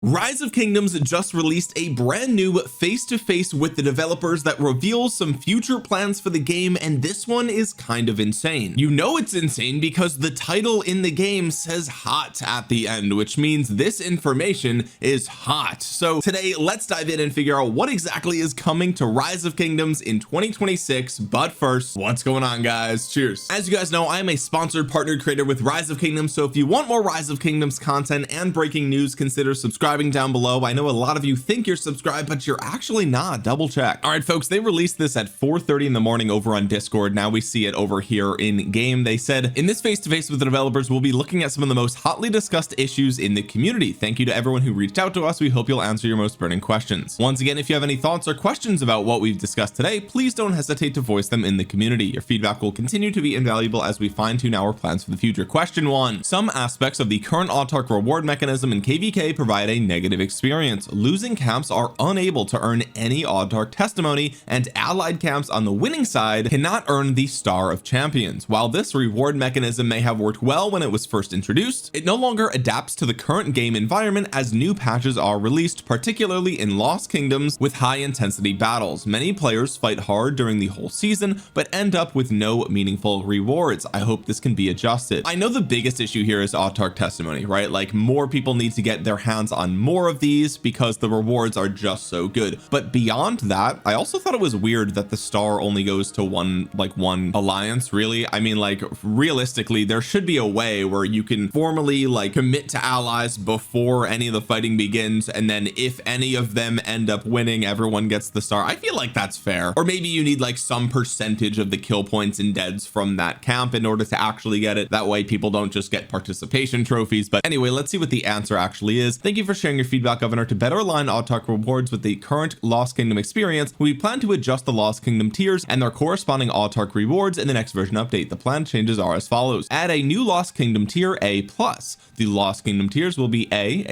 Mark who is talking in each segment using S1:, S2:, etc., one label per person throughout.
S1: Rise of Kingdoms just released a brand new face-to-face with the developers that reveals some future plans for the game, and this one is kind of insane. You know it's insane because the title in the game says hot at the end, which means this information is hot. So today let's dive in and figure out what exactly is coming to Rise of Kingdoms in 2026. But first, what's going on, guys? Cheers. As you guys know, I am a sponsored partnered creator with Rise of Kingdoms, so if you want more Rise of Kingdoms content and breaking news, consider subscribing down below. I know a lot of you think you're subscribed, but you're actually not. Double check. All right, folks, they released this at 4:30 in the morning over on Discord. Now we see it over here in game. They said, in this face-to-face with the developers, we'll be looking at some of the most hotly discussed issues in the community. Thank you to everyone who reached out to us. We hope you'll answer your most burning questions. Once again, if you have any thoughts or questions about what we've discussed today, please don't hesitate to voice them in the community. Your feedback will continue to be invaluable as we fine-tune our plans for the future. Question 1. Some aspects of the current Autarch reward mechanism in KvK provide a negative experience. Losing camps are unable to earn any Autarch testimony, and allied camps on the winning side cannot earn the Star of Champions. While this reward mechanism may have worked well when it was first introduced, it no longer adapts to the current game environment as new patches are released, particularly in Lost Kingdoms with high intensity battles. Many players fight hard during the whole season but end up with no meaningful rewards. I hope this can be adjusted. I know the biggest issue here is Autarch testimony, right? Like, more people need to get their hands on more of these because the rewards are just so good. But beyond that, I also thought it was weird that the star only goes to one alliance. Really, I mean, like, realistically, there should be a way where you can formally like commit to allies before any of the fighting begins, and then if any of them end up winning, everyone gets the star. I feel like that's fair. Or maybe you need like some percentage of the kill points and deads from that camp in order to actually get it. That way people don't just get participation trophies. But anyway, let's see what the answer actually is. Thank you for sharing your feedback, Governor. To better align Autarch rewards with the current Lost Kingdom experience, we plan to adjust the Lost Kingdom tiers and their corresponding Autarch rewards in the next version update. The plan changes are as follows. Add a new Lost Kingdom tier, A+. The Lost Kingdom tiers will be A+,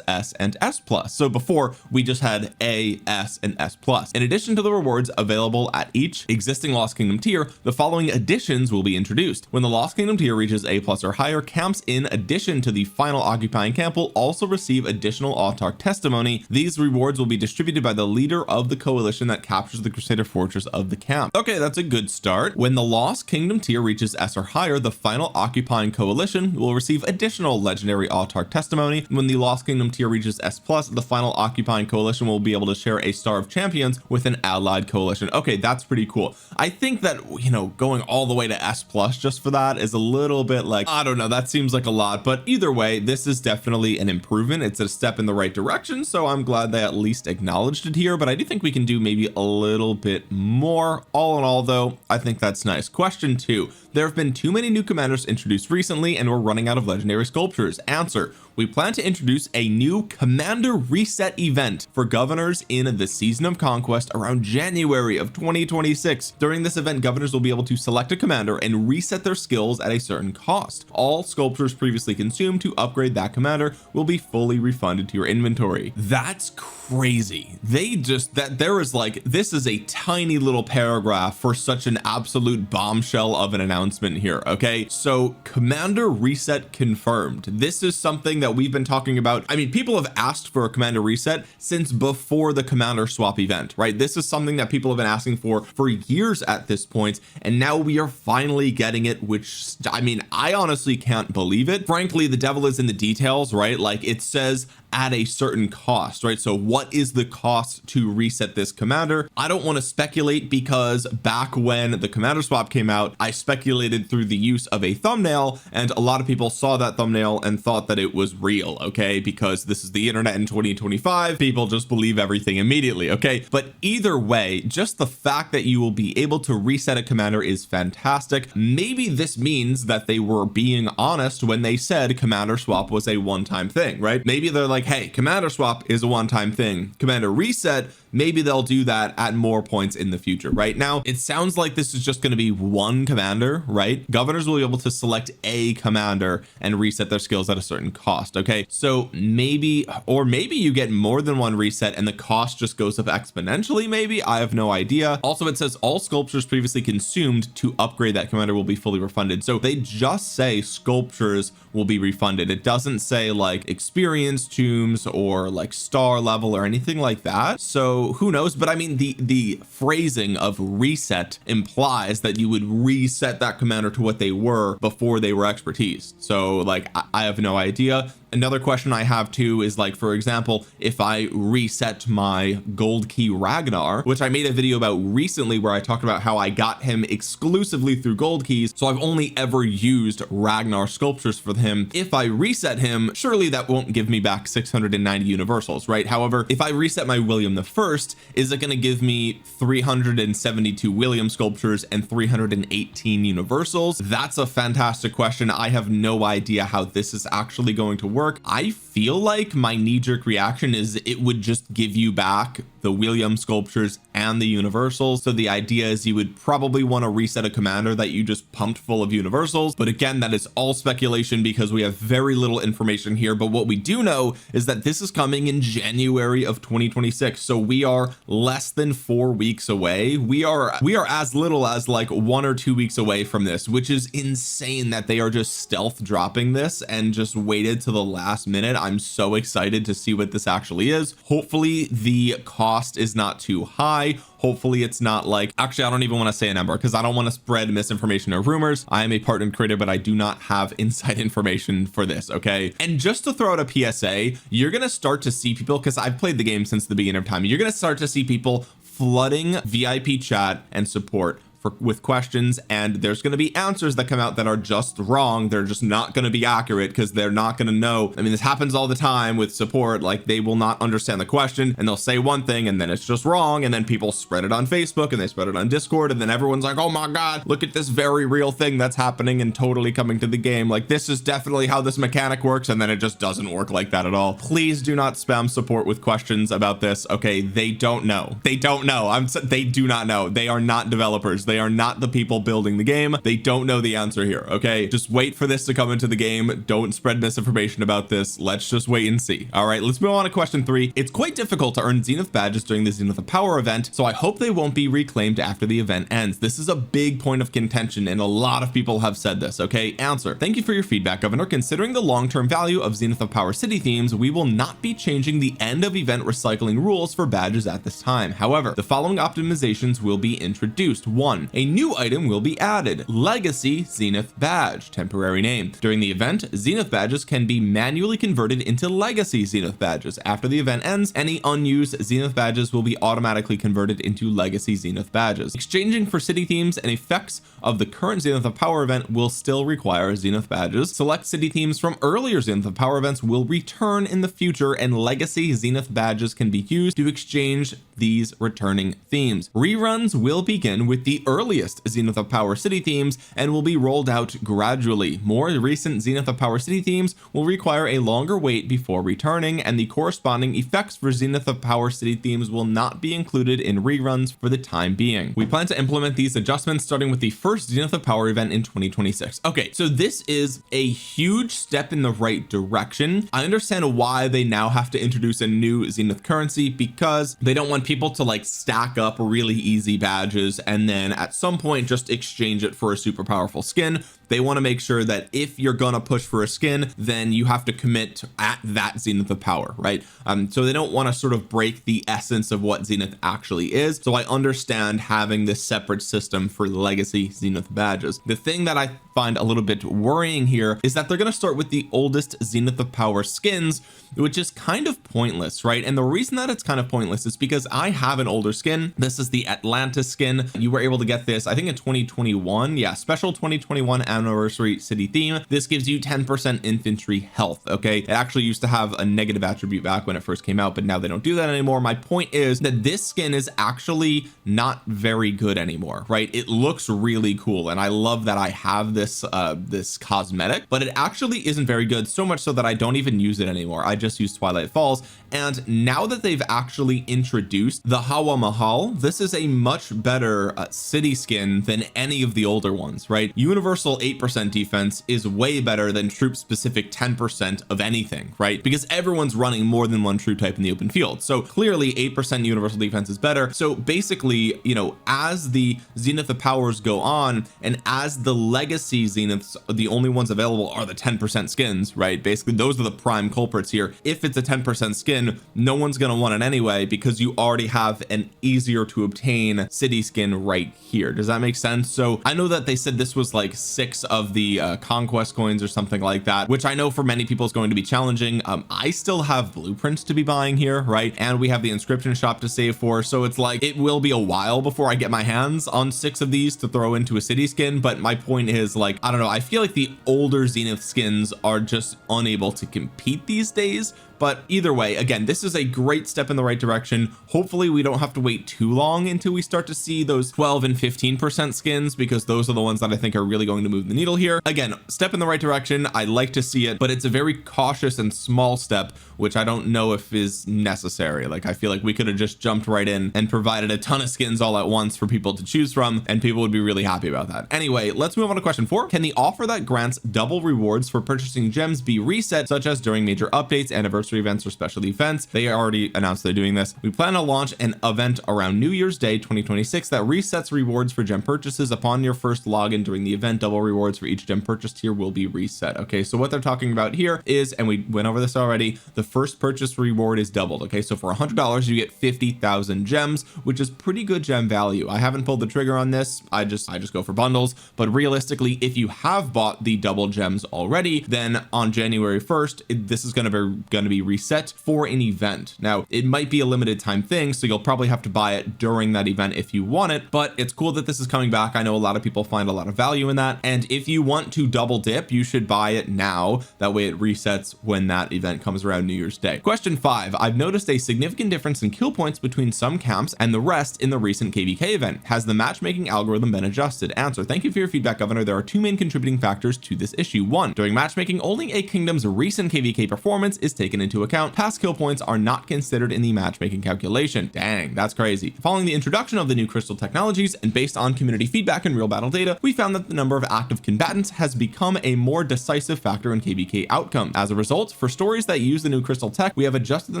S1: S, and S+. So before, we just had A, S, and S+. In addition to the rewards available at each existing Lost Kingdom tier, the following additions will be introduced. When the Lost Kingdom tier reaches A+ or higher, camps in addition to the final occupying camp will also receive additional Autarch testimony. These rewards will be distributed by the leader of the coalition that captures the Crusader fortress of the camp. Okay, that's a good start. When the Lost Kingdom tier reaches S or higher, the final occupying coalition will receive additional legendary Autarch testimony. When the Lost Kingdom tier reaches S+, the final occupying coalition will be able to share a Star of Champions with an allied coalition. Okay, that's pretty cool. I think that, you know, going all the way to S+ just for that is a little bit like, I don't know, that seems like a lot. But either way, this is definitely an improvement. It's a step in the right direction, so I'm glad they at least acknowledged it here. But I do think we can do maybe a little bit more. All in all, though, I think that's nice. Question 2. There have been too many new commanders introduced recently and we're running out of legendary sculptures. Answer. We plan to introduce a new commander reset event for governors in the season of conquest around January of 2026. During this event, governors will be able to select a commander and reset their skills at a certain cost. All sculptures previously consumed to upgrade that commander will be fully refunded to your inventory. That's crazy. They just, that there is like, this is a tiny little paragraph for such an absolute bombshell of an announcement here. Okay, so commander reset confirmed. This is something that we've been talking about. I mean, people have asked for a commander reset since before the commander swap event, right? This is something that people have been asking for years at this point, and now we are finally getting it, which, I mean, I honestly can't believe it. Frankly, the devil is in the details, right? Like, it says at a certain cost, right? So what is the cost to reset this commander? I don't want to speculate because back when the commander swap came out, I speculated through the use of a thumbnail, and a lot of people saw that thumbnail and thought that it was real. Okay, because this is the internet in 2025, people just believe everything immediately. Okay, but either way, just the fact that you will be able to reset a commander is fantastic. Maybe this means that they were being honest when they said commander swap was a one-time thing, right? Maybe they're like, hey, commander swap is a one-time thing, commander reset maybe they'll do that at more points in the future. Right now it sounds like this is just going to be one commander, right? Governors will be able to select a commander and reset their skills at a certain cost. Okay, so maybe you get more than one reset and the cost just goes up exponentially. Maybe, I have no idea. Also, it says all sculptures previously consumed to upgrade that commander will be fully refunded. So they just say sculptures will be refunded. It doesn't say like experience tombs or like star level or anything like that. So who knows? But I mean, the phrasing of reset implies that you would reset that commander to what they were before they were expertise. So like I have no idea. Another question I have too is like, for example, if I reset my gold key Ragnar, which I made a video about recently where I talked about how I got him exclusively through gold keys, so I've only ever used Ragnar sculptures for him. If I reset him, surely that won't give me back 690 universals, right? However, if I reset my William the First, is it going to give me 372 William sculptures and 318 universals? That's a fantastic question. I have no idea how this is actually going to work. I feel like my knee-jerk reaction is it would just give you back the William sculptures and the universals. So the idea is you would probably want to reset a commander that you just pumped full of universals, but again, that is all speculation because we have very little information here. But what we do know is that this is coming in January of 2026, so we are less than 4 weeks away. We are as little as like 1 or 2 weeks away from this, which is insane that they are just stealth dropping this and just waited to the last minute. I'm so excited to see what this actually is. Hopefully the cost is not too high. Hopefully it's not like, actually I don't even want to say a number because I don't want to spread misinformation or rumors. I am a partnered creator, but I do not have inside information for this. Okay, and just to throw out a PSA, you're gonna start to see people, because I've played the game since the beginning of time, you're gonna start to see people flooding VIP chat and support with questions, and there's going to be answers that come out that are just wrong. They're just not going to be accurate because they're not going to know. I mean, this happens all the time with support. Like, they will not understand the question and they'll say one thing and then it's just wrong, and then people spread it on Facebook and they spread it on Discord, and then everyone's like, oh my god, look at this very real thing that's happening and totally coming to the game. Like, this is definitely how this mechanic works, and then it just doesn't work like that at all. Please do not spam support with questions about this. Okay, they don't know. They don't know. They do not know. They are not developers. They are not the people building the game. They don't know the answer here. Okay, just wait for this to come into the game. Don't spread misinformation about this. Let's just wait and see. All right, let's move on to question 3. It's quite difficult to earn Zenith badges during the Zenith of Power event, so I hope they won't be reclaimed after the event ends. This is a big point of contention and a lot of people have said this. Okay, answer: thank you for your feedback, Governor. Considering the long-term value of Zenith of Power city themes, we will not be changing the end of event recycling rules for badges at this time. However, the following optimizations will be introduced. 1, a new item will be added: Legacy Zenith badge, temporary name. During the event, Zenith badges can be manually converted into Legacy Zenith badges. After the event ends, any unused Zenith badges will be automatically converted into Legacy Zenith badges. Exchanging for city themes and effects of the current Zenith of Power event will still require Zenith badges. Select city themes from earlier Zenith of Power events will return in the future, and Legacy Zenith badges can be used to exchange these returning themes. Reruns will begin with the earliest Zenith of Power city themes and will be rolled out gradually. More recent Zenith of Power city themes will require a longer wait before returning, and the corresponding effects for Zenith of Power city themes will not be included in reruns for the time being. We plan to implement these adjustments starting with the first Zenith of Power event in 2026. Okay, so this is a huge step in the right direction. I understand why they now have to introduce a new Zenith currency, because they don't want people to like stack up really easy badges and then at some point just exchange it for a super powerful skin. They want to make sure that if you're gonna push for a skin, then you have to commit at that Zenith of Power, right? So they don't want to sort of break the essence of what Zenith actually is. So I understand having this separate system for Legacy Zenith badges. The thing that I find a little bit worrying here is that they're going to start with the oldest Zenith of Power skins, which is kind of pointless, right? And the reason that it's kind of pointless is because I have an older skin. This is the Atlantis skin. You were able to get this, I think, in 2021. Yeah, special 2021 anniversary city theme. This gives you 10% infantry health. Okay, it actually used to have a negative attribute back when it first came out, but now they don't do that anymore. My point is that this skin is actually not very good anymore, right? It looks really cool and I love that I have this this cosmetic, but it actually isn't very good, so much so that I don't even use it anymore. I just use Twilight Falls. And now that they've actually introduced the Hawa Mahal, this is a much better city skin than any of the older ones, right? Universal 8% defense is way better than troop specific 10% of anything, right? Because everyone's running more than one troop type in the open field, so clearly 8% universal defense is better. So basically, you know, as the Zenith of Powers go on and as the legacy Zeniths, the only ones available are the 10% skins, right? Basically those are the prime culprits here. If it's a 10% skin, no one's going to want it anyway because you already have an easier to obtain city skin right here. Does that make sense? So I know that they said this was like 6 of the conquest coins or something like that, which I know for many people is going to be challenging. I still have blueprints to be buying here, right? And we have the inscription shop to save for, so it's like it will be a while before I get my hands on 6 of these to throw into a city skin. But my point is, like, I don't know, I feel like the older Zenith skins are just unable to compete these days. But either way, again, this is a great step in the right direction. Hopefully we don't have to wait too long until we start to see those 12 and 15% skins, because those are the ones that I think are really going to move the needle here. Again, step in the right direction. I like to see it, but it's a very cautious and small step, which I don't know if is necessary. Like, I feel like we could have just jumped right in and provided a ton of skins all at once for people to choose from, and people would be really happy about that. Anyway, let's move on to question 4. Can the offer that grants double rewards for purchasing gems be reset, such as during major updates, anniversary events, or special events? They already announced they're doing this. We plan to launch an event around New Year's Day 2026 that resets rewards for gem purchases upon your first login during the event. Double rewards for each gem purchased here will be reset. Okay, so what they're talking about here is, and we went over this already, the first purchase reward is doubled. Okay, so for $100 you get 50,000 gems, which is pretty good gem value. I haven't pulled the trigger on this. I just go for bundles, but realistically, if you have bought the double gems already, then on January 1st this is going to be reset for an event. Now it might be a limited time thing, so you'll probably have to buy it during that event if you want it, but it's cool that this is coming back. I know a lot of people find a lot of value in that, and if you want to double dip, you should buy it now. That way it resets when that event comes around New Year's Day. Question 5. I've noticed a significant difference in kill points between some camps and the rest in the recent KvK event. Has the matchmaking algorithm been adjusted? Answer. Thank you for your feedback, Governor. There are 2 main contributing factors to this issue. 1. During matchmaking, only a kingdom's recent KvK performance is taken into account. Past kill points are not considered in the matchmaking calculation. Dang, that's crazy. Following the introduction of the new crystal technologies and based on community feedback and real battle data, we found that the number of active combatants has become a more decisive factor in KvK outcome. As a result, for stories that use the new crystal tech, we have adjusted the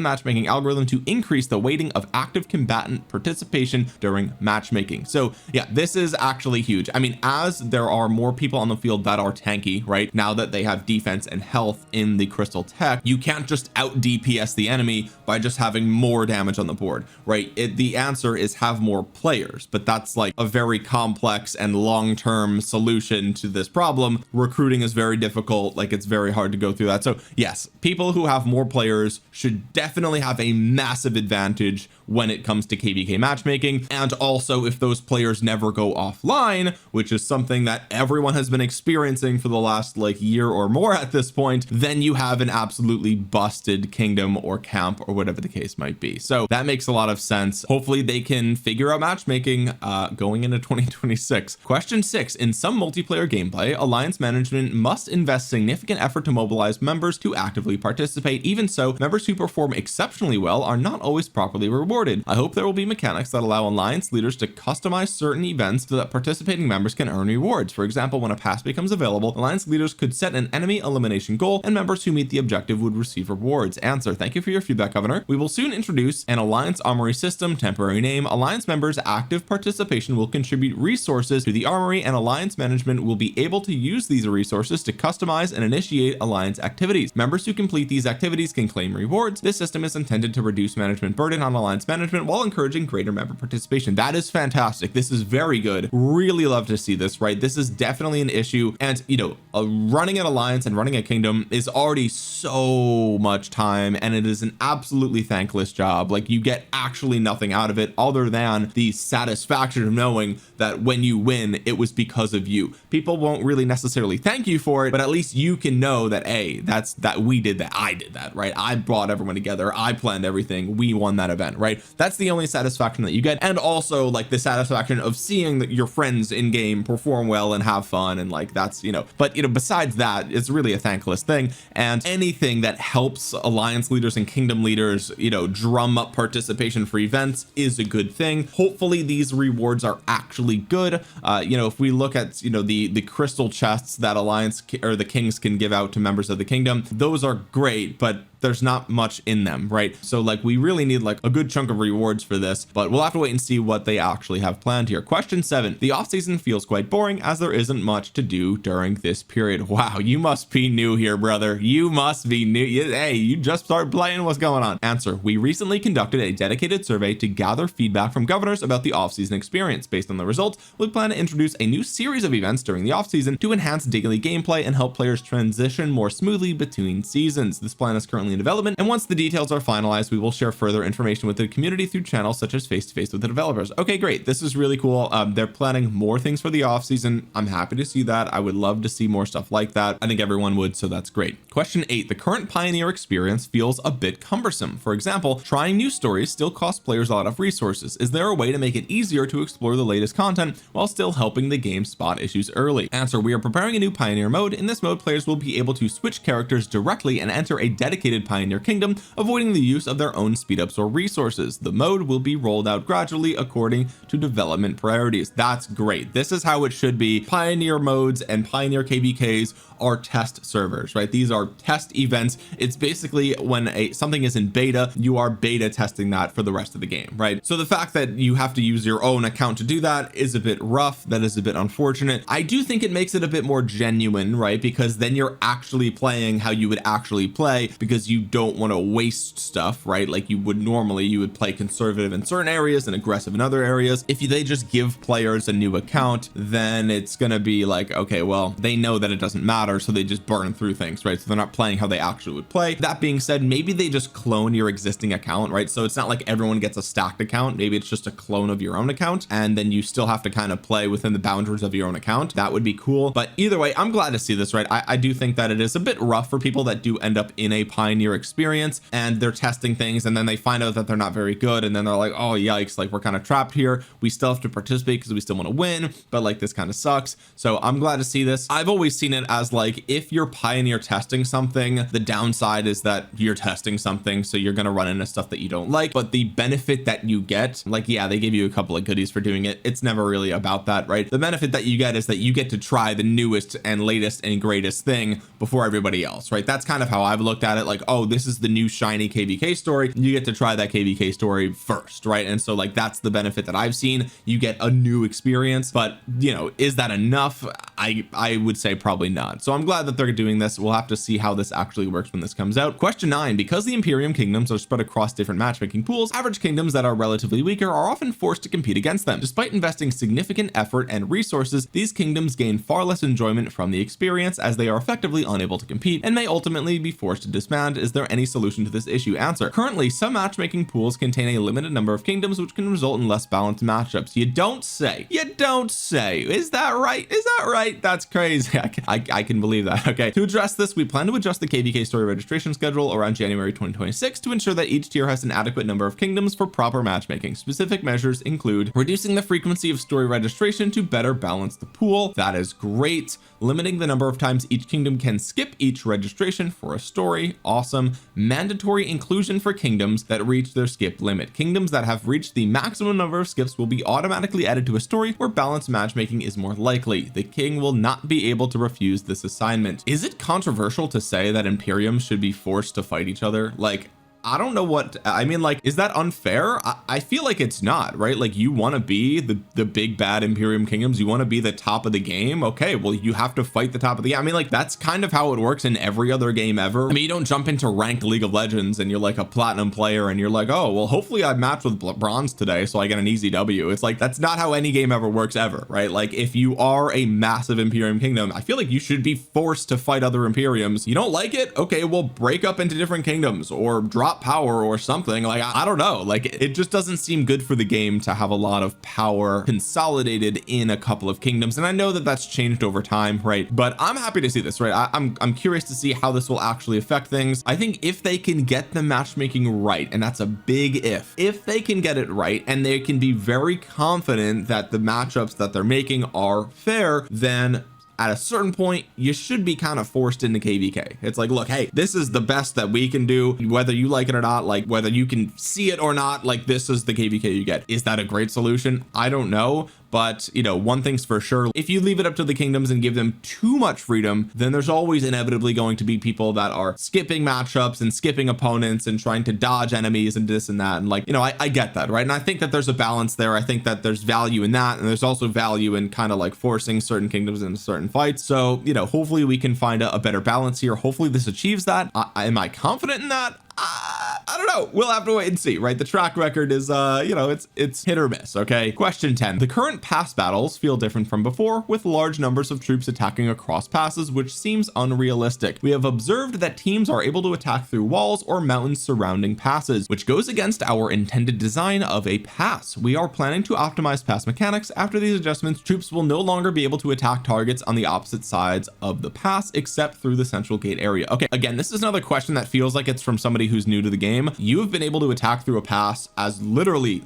S1: matchmaking algorithm to increase the weighting of active combatant participation during matchmaking. So yeah, this is actually huge. I mean, as there are more people on the field that are tanky, right, now that they have defense and health in the crystal tech, you can't just out DPS the enemy by just having more damage on the board, right? The answer is have more players, but that's like a very complex and long-term solution to this problem. Recruiting is very difficult. Like, it's very hard to go through that. So yes, people who have more players should definitely have a massive advantage when it comes to KvK matchmaking. And also, if those players never go offline, which is something that everyone has been experiencing for the last like year or more at this point, then you have an absolutely busted kingdom or camp or whatever the case might be. So that makes a lot of sense. Hopefully they can figure out matchmaking going into 2026. Question 6. In some multiplayer gameplay, alliance management must invest significant effort to mobilize members to actively participate. Even so, members who perform exceptionally well are not always properly rewarded. I hope there will be mechanics that allow alliance leaders to customize certain events so that participating members can earn rewards. For example, when a pass becomes available, alliance leaders could set an enemy elimination goal and members who meet the objective would receive rewards. Answer. Thank you for your feedback, Governor. We will soon introduce an alliance armory system. Temporary name. Alliance members' active participation will contribute resources to the armory, and alliance management will be able to use these resources to customize and initiate alliance activities. Members who complete these activities can claim rewards. This system is intended to reduce management burden on alliance management while encouraging greater member participation. That is fantastic. This is very good. Really love to see this, right? This is definitely an issue, and you know, running an alliance and running a kingdom is already so much much time, and it is an absolutely thankless job. Like, you get actually nothing out of it other than the satisfaction of knowing that when you win, it was because of you. People won't really necessarily thank you for it, but at least you can know that, hey, that's that we did that, I did that, right? I brought everyone together, I planned everything, we won that event, right? That's the only satisfaction that you get. And also like the satisfaction of seeing that your friends in game perform well and have fun, and like that's, you know, but you know, besides that, it's really a thankless thing. And anything that helps alliance leaders and kingdom leaders, you know, drum up participation for events is a good thing. Hopefully these rewards are actually good. You know, if we look at, you know, the crystal chests that alliance or the kings can give out to members of the kingdom, those are great, but there's not much in them, right? So like we really need like a good chunk of rewards for this, but we'll have to wait and see what they actually have planned here. Question 7, the off season feels quite boring as there isn't much to do during this period. Wow, you must be new here, brother. You must be new. Hey, you just started playing. What's going on? Answer: we recently conducted a dedicated survey to gather feedback from governors about the off season experience. Based on the results, we plan to introduce a new series of events during the off season to enhance daily gameplay and help players transition more smoothly between seasons. This plan is currently in development, and once the details are finalized, we will share further information with the community through channels such as face to face with the developers. Okay, great. This is really cool. They're planning more things for the off season. I'm happy to see that. I would love to see more stuff like that. I think everyone would, so that's great. Question 8, the current Pioneer experience feels a bit cumbersome. For example, trying new stories still costs players a lot of resources. Is there a way to make it easier to explore the latest content while still helping the game spot issues early? Answer: we are preparing a new Pioneer mode. In this mode, players will be able to switch characters directly and enter a dedicated Pioneer kingdom, avoiding the use of their own speed ups or resources. The mode will be rolled out gradually according to development priorities. That's great. This is how it should be. Pioneer modes and Pioneer KVKs are test servers, right? These are test events. It's basically when something is in beta, you are beta testing that for the rest of the game, right? So the fact that you have to use your own account to do that is a bit rough. That is a bit unfortunate. I do think it makes it a bit more genuine, right? Because then you're actually playing how you would actually play, because you don't want to waste stuff, right? Like you would normally, you would play conservative in certain areas and aggressive in other areas. If they just give players a new account, then it's going to be like, okay, well, they know that it doesn't matter, so they just burn through things, right? So they're not playing how they actually would play. That being said, maybe they just clone your existing account, right? So it's not like everyone gets a stacked account. Maybe it's just a clone of your own account, and then you still have to kind of play within the boundaries of your own account. That would be cool. But either way, I'm glad to see this, right? I do think that it is a bit rough for people that do end up in a Pioneer experience and they're testing things and then they find out that they're not very good, and then they're like, oh yikes, like we're kind of trapped here. We still have to participate because we still want to win, but like this kind of sucks. So I'm glad to see this. I've always seen it as like, if you're Pioneer testing something, the downside is that you're testing something, so you're going to run into stuff that you don't like, but the benefit that you get, like, yeah, they give you a couple of goodies for doing it. It's never really about that, right? The benefit that you get is that you get to try the newest and latest and greatest thing before everybody else, right? That's kind of how I've looked at it. Like, oh, this is the new shiny KVK story. You get to try that KVK story first, right? And so like, that's the benefit that I've seen. You get a new experience, but you know, is that enough? I would say probably not. So I'm glad that they're doing this. We'll have to see how this actually works when this comes out. Question 9, because the Imperium kingdoms are spread across different matchmaking pools, average kingdoms that are relatively weaker are often forced to compete against them. Despite investing significant effort and resources, these kingdoms gain far less enjoyment from the experience, as they are effectively unable to compete and may ultimately be forced to disband. Is there any solution to this issue? Answer: currently, some matchmaking pools contain a limited number of kingdoms, which can result in less balanced matchups. You don't say. You don't say. Is that right? Is that right? That's crazy. I can believe that. Okay, to address this, we plan to adjust the KVK story registration schedule around January 2026 to ensure that each tier has an adequate number of kingdoms for proper matchmaking. Specific measures include reducing the frequency of story registration to better balance the pool. That is great. Limiting the number of times each kingdom can skip each registration for a story. Awesome. Mandatory inclusion for kingdoms that reach their skip limit. Kingdoms that have reached the maximum number of skips will be automatically added to a story where balanced matchmaking is more likely. The king will not be able to refuse this. this assignment. Is it controversial to say that Imperiums should be forced to fight each other? Like, I don't know what I mean. Like, is that unfair? I feel like it's not, right? Like, you want to be the big bad Imperium kingdoms, you want to be the top of the game. Okay, well, you have to fight the top of the game. I mean, like, that's kind of how it works in every other game ever. I mean, you don't jump into ranked League of Legends and you're like a platinum player and you're like, oh well, hopefully I match with bronze today so I get an easy W. It's like, that's not how any game ever works ever, right? Like, if you are a massive Imperium kingdom, I feel like you should be forced to fight other Imperiums. You don't like it? Okay, well, break up into different kingdoms or drop power or something. Like, I don't know, like, it just doesn't seem good for the game to have a lot of power consolidated in a couple of kingdoms. And I know that that's changed over time, right? But I'm happy to see this, right? I'm curious to see how this will actually affect things. I think if they can get the matchmaking right, and that's a big if they can get it right and they can be very confident that the matchups that they're making are fair, then at a certain point you should be kind of forced into KVK. It's like, look, hey, this is the best that we can do, whether you like it or not, like whether you can see it or not, like this is the KVK you get. Is that a great solution? I don't know. But, you know, one thing's for sure, if you leave it up to the kingdoms and give them too much freedom, then there's always inevitably going to be people that are skipping matchups and skipping opponents and trying to dodge enemies and this and that. And like, you know, I get that, right? And I think that there's a balance there. I think that there's value in that. And there's also value in kind of like forcing certain kingdoms into certain fights. So, you know, hopefully we can find a better balance here. Hopefully this achieves that. Am I confident in that? I don't know. We'll have to wait and see, right? The track record is, you know, it's hit or miss. Okay. Question 10. The current pass battles feel different from before, with large numbers of troops attacking across passes, which seems unrealistic. We have observed that teams are able to attack through walls or mountains surrounding passes, which goes against our intended design of a pass. We are planning to optimize pass mechanics. After these adjustments, troops will no longer be able to attack targets on the opposite sides of the pass, except through the central gate area. Okay. Again, this is another question that feels like it's from somebody who's new to the game. You have been able to attack through a pass as literally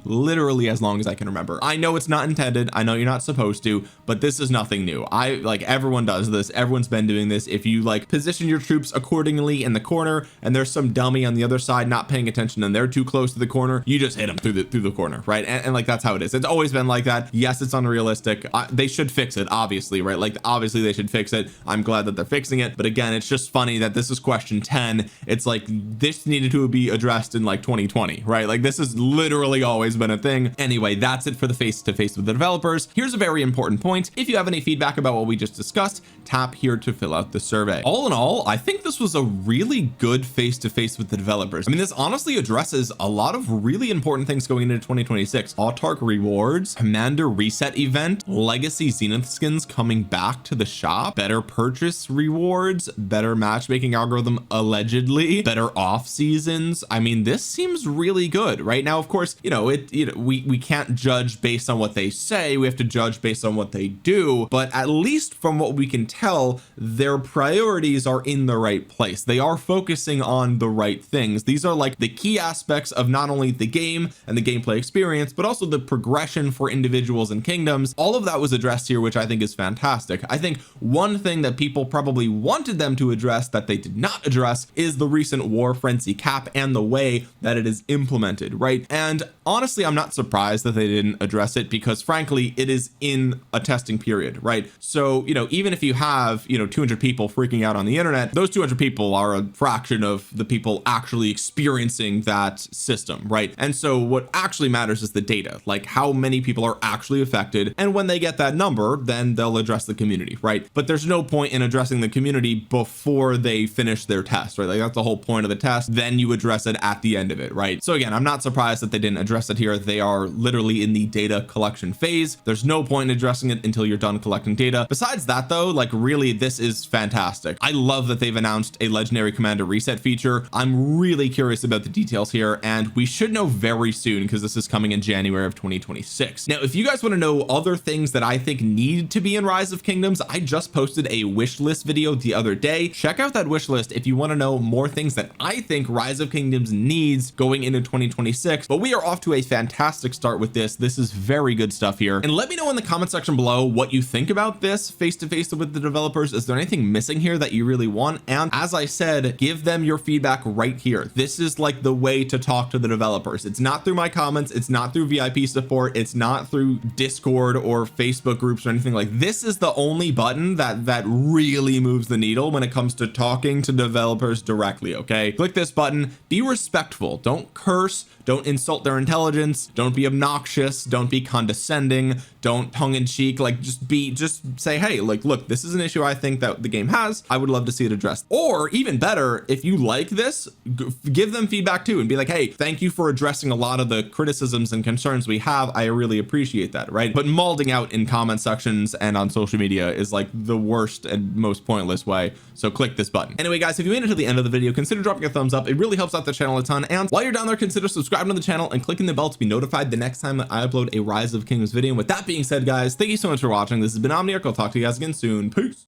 S1: as long as I can remember. I know it's not intended, I know you're not supposed to, but this is nothing new. I like, everyone does this, everyone's been doing this. If you like position your troops accordingly in the corner and there's some dummy on the other side not paying attention and they're too close to the corner, you just hit them through the corner, right? And like, that's how it is. It's always been like that. Yes, it's unrealistic. They should fix it, obviously, right? Like, obviously they should fix it. I'm glad that they're fixing it, but again, it's just funny that this is question 10. It's like, this needed to be addressed in like 2020, right? Like, this has literally always been a thing. Anyway, that's it for the face-to-face with the developers. Here's a very important point. If you have any feedback about what we just discussed, tap here to fill out the survey. All in all, I think this was a really good face-to-face with the developers. I mean, this honestly addresses a lot of really important things going into 2026. Autarch rewards, commander reset event, legacy Zenith skins coming back to the shop, better purchase rewards, better matchmaking algorithm allegedly, better off seasons. I mean, this seems really good right now. Of course, you know, we can't judge based on what they say, we have to judge based on what they do, but at least from what we can tell, their priorities are in the right place. They are focusing on the right things. These are like the key aspects of not only the game and the gameplay experience, but also the progression for individuals and kingdoms. All of that was addressed here, which I think is fantastic. I think one thing that people probably wanted them to address that they did not address is the recent war frenzy cap and the way that it is implemented, right? And honestly, I'm not surprised that they didn't address it, because frankly, it is in a testing period, right? So, you know, even if you have, you know, 200 people freaking out on the internet, those 200 people are a fraction of the people actually experiencing that system, right? And so what actually matters is the data, like how many people are actually affected, and when they get that number, then they'll address the community, right? But there's no point in addressing the community before they finish their test, right? Like, that's the whole point of the test. Then you address it at the end of it, right? So again, I'm not surprised that they didn't address it here. They are literally in the data collection phase. There's no point in addressing it until you're done collecting data. Besides that though, like, really, this is fantastic. I love that they've announced a legendary commander reset feature. I'm really curious about the details here, and we should know very soon, because this is coming in January of 2026. Now, if you guys want to know other things that I think need to be in Rise of Kingdoms, I just posted a wish list video the other day. Check out that wish list if you want to know more things that I think Rise of Kingdoms needs going into 2026. But we are off to a fantastic start with this. This is very good stuff here, and let me know in the comment section below what you think about this face-to-face with the developers. Is there anything missing here that you really want? And as I said, give them your feedback right here. This is like the way to talk to the developers. It's not through my comments, it's not through VIP support, it's not through Discord or Facebook groups or anything. Like, this is the only button that really moves the needle when it comes to talking to developers directly. Okay, click this button, be respectful, don't curse, don't insult their intelligence, don't be obnoxious, don't be condescending, don't tongue-in-cheek, like just say, hey, like, look, this is an issue I think that the game has, I would love to see it addressed. Or even better, if you like this, give them feedback too and be like, hey, thank you for addressing a lot of the criticisms and concerns we have, I really appreciate that, right? But malding out in comment sections and on social media is like the worst and most pointless way, so click this button. Anyway guys, if you made it to the end of the video, consider dropping a thumbs up, it really helps out the channel a ton, and while you're down there, consider subscribing to the channel and clicking the bell to be notified the next time that I upload a Rise of Kingdoms video. And with that being said guys, thank you so much for watching. This has been Omniarch. I'll talk to you guys again soon. Peace.